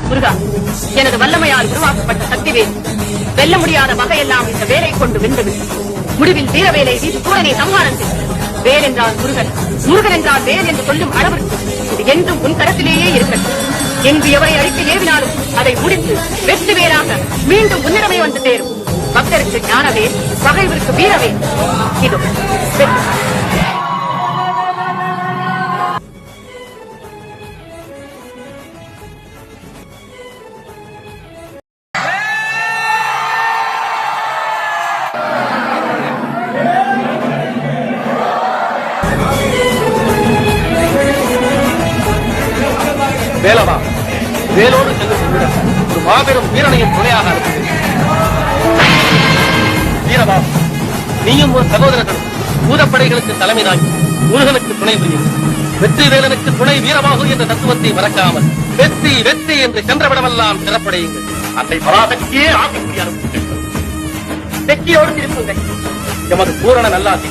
முருகா, எனது வல்லமையால் உருவாக்கப்பட்ட சக்திவேல் வெல்ல முடியாத வகையெல்லாம் இந்த வேலை கொண்டு வென்றது. முடிவில் வீரவேலை வீசி சூரனை சம்ஹாரம் செய்து வேல் என்றால் முருகன், முருகன் என்றால் வேல் என்று சொல்லும் அளவிற்கு இது என்றும் உன் கரத்திலேயே இருக்கட்டும். எங்கு எவரை அழிக்க ஏவினாலும் அதை முடித்து வெற்றி வேலாக மீண்டும் உன்னிடமே வந்து சேரும். பக்தருக்கு ஞானவே, பகைவருக்கு வீரவே. இதோ வேலவா, வேலோடு செல்லும் ஒரு மாபெரும் வீரனையும் துணையாக அனுப்புகிறேன். வீரவா, நீயும் ஒரு சகோதரர்களும் பூதப்படைகளுக்கு தலைமை தாங்கி முருகனுக்கு துணை புரியும். வெற்றி வேலனுக்கு துணை வீரமாகும் என்ற தத்துவத்தை மறக்காமல் வெற்றி வெற்றி என்று சென்றவிடமெல்லாம் சிறப்படையுங்கள். அன்னை பராசக்தியே ஆசைக்குரிய அனுப்புங்கள். வெற்றியோடு திருப்புங்கள். எமது பூரண நல்லாசி